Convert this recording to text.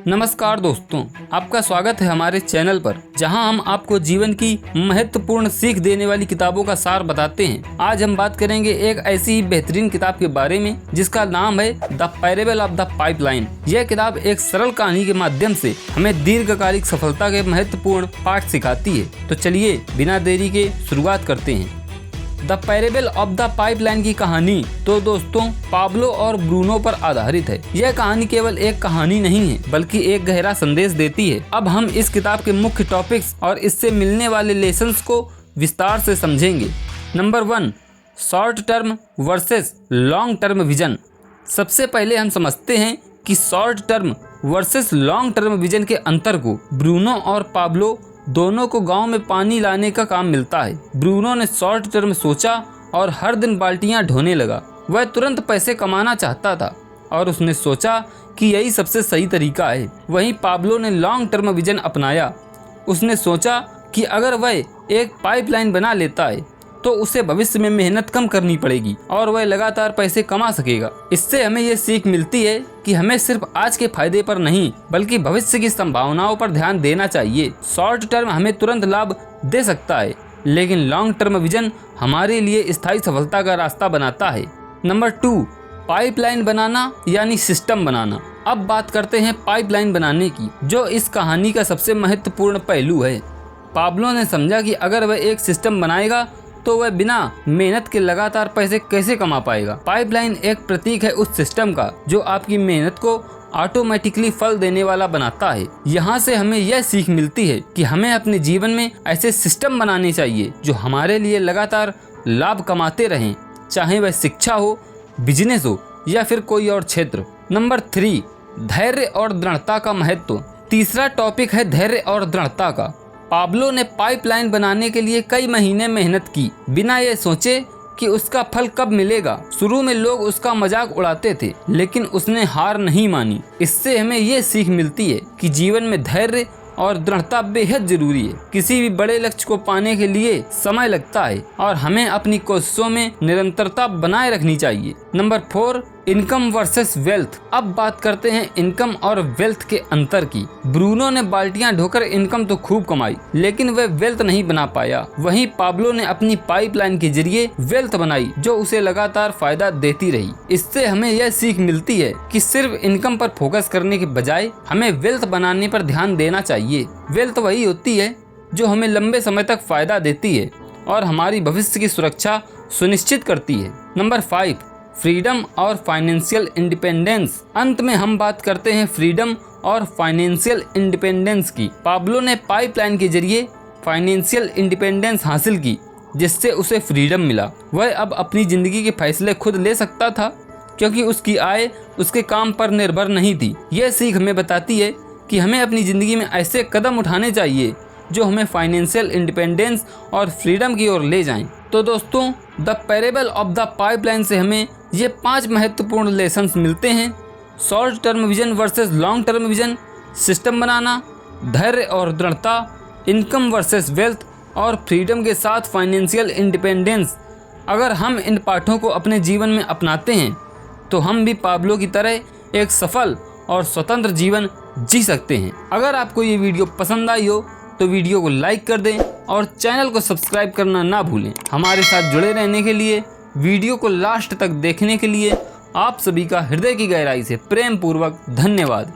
नमस्कार दोस्तों, आपका स्वागत है हमारे चैनल पर, जहां हम आपको जीवन की महत्वपूर्ण सीख देने वाली किताबों का सार बताते हैं। आज हम बात करेंगे एक ऐसी ही बेहतरीन किताब के बारे में जिसका नाम है the parable of the pipeline. यह किताब एक सरल कहानी के माध्यम से हमें दीर्घकालिक सफलता के महत्वपूर्ण पाठ सिखाती है। तो चलिए बिना देरी के शुरुआत करते हैं। The parable of the pipeline की कहानी तो दोस्तों पाब्लो और ब्रूनो पर आधारित है। यह कहानी केवल एक कहानी नहीं है बल्कि एक गहरा संदेश देती है। अब हम इस किताब के मुख्य टॉपिक्स और इससे मिलने वाले लेसन्स को विस्तार से समझेंगे। Number 1, short term versus long term vision. सबसे पहले हम समझते हैं कि short term versus long term vision के अंतर को। ब्रूनो और पाब्लो दोनों को गांव में पानी लाने का काम मिलता है। ब्रूनो ने शॉर्ट टर्म सोचा और हर दिन बाल्टियां ढोने लगा। वह तुरंत पैसे कमाना चाहता था और उसने सोचा कि यही सबसे सही तरीका है। वहीं पाब्लो ने लॉन्ग टर्म विजन अपनाया। उसने सोचा कि अगर वह एक पाइपलाइन बना लेता है तो उसे भविष्य में मेहनत कम करनी पड़ेगी और वह लगातार पैसे कमा सकेगा। इससे हमें ये सीख मिलती है कि हमें सिर्फ आज के फायदे पर नहीं बल्कि भविष्य की संभावनाओं पर ध्यान देना चाहिए। शॉर्ट टर्म हमें तुरंत लाभ दे सकता है, लेकिन लॉन्ग टर्म विजन हमारे लिए स्थायी सफलता का रास्ता बनाता है। नंबर 2, पाइपलाइन बनाना यानी सिस्टम बनाना। अब बात करते हैं पाइपलाइन बनाने की, जो इस कहानी का सबसे महत्वपूर्ण पहलू है। पाब्लो ने समझा कि अगर वह एक सिस्टम बनाएगा तो वह बिना मेहनत के लगातार पैसे कैसे कमा पाएगा। पाइपलाइन एक प्रतीक है उस सिस्टम का जो आपकी मेहनत को ऑटोमेटिकली फल देने वाला बनाता है। यहाँ से हमें यह सीख मिलती है कि हमें अपने जीवन में ऐसे सिस्टम बनाने चाहिए जो हमारे लिए लगातार लाभ कमाते रहें, चाहे वह शिक्षा हो, बिजनेस हो या फिर कोई और क्षेत्र। नंबर 3, धैर्य और दृढ़ता का महत्व। तीसरा टॉपिक है धैर्य और दृढ़ता का। पाब्लो ने पाइपलाइन बनाने के लिए कई महीने मेहनत की, बिना ये सोचे कि उसका फल कब मिलेगा। शुरू में लोग उसका मजाक उड़ाते थे, लेकिन उसने हार नहीं मानी। इससे हमें ये सीख मिलती है कि जीवन में धैर्य और दृढ़ता बेहद जरूरी है। किसी भी बड़े लक्ष्य को पाने के लिए समय लगता है और हमें अपनी कोशिशों में निरंतरता बनाए रखनी चाहिए। Number 4, income versus wealth. अब बात करते हैं इनकम और वेल्थ के अंतर की। ब्रूनो ने बाल्टियां ढोकर इनकम तो खूब कमाई, लेकिन वह वेल्थ नहीं बना पाया। वहीं पाब्लो ने अपनी पाइपलाइन के जरिए वेल्थ बनाई जो उसे लगातार फायदा देती रही। इससे हमें यह सीख मिलती है कि सिर्फ इनकम पर फोकस करने के बजाय हमें वेल्थ बनाने पर ध्यान देना चाहिए। वेल्थ वही होती है जो हमें लंबे समय तक फायदा देती है और हमारी भविष्य की सुरक्षा सुनिश्चित करती है। नंबर 5, फ्रीडम और फाइनेंशियल इंडिपेंडेंस। अंत में हम बात करते हैं फ्रीडम और फाइनेंशियल इंडिपेंडेंस की। पाब्लो ने पाइपलाइन के जरिए फाइनेंशियल इंडिपेंडेंस हासिल की, जिससे उसे फ्रीडम मिला। वह अब अपनी जिंदगी के फैसले खुद ले सकता था क्योंकि उसकी आय उसके काम पर निर्भर नहीं थी। यह सीख हमें बताती है कि हमें अपनी ज़िंदगी में ऐसे कदम उठाने चाहिए जो हमें फाइनेंशियल इंडिपेंडेंस और फ्रीडम की ओर ले जाएं। तो दोस्तों, the parable of the pipeline से हमें ये 5 महत्वपूर्ण लेसन्स मिलते हैं। Short term vision versus long term vision, system बनाना, धैर्य और दृढ़ता, इनकम वर्सेस वेल्थ और फ्रीडम के साथ फाइनेंशियल इंडिपेंडेंस। अगर हम इन पाठों को अपने जीवन में अपनाते हैं तो हम भी पाब्लो की तरह एक सफल और स्वतंत्र जीवन जी सकते हैं। अगर आपको ये वीडियो पसंद आई हो तो वीडियो को लाइक कर दें और चैनल को सब्सक्राइब करना ना भूलें। हमारे साथ जुड़े रहने के लिए, वीडियो को लास्ट तक देखने के लिए आप सभी का हृदय की गहराई से प्रेम पूर्वक धन्यवाद।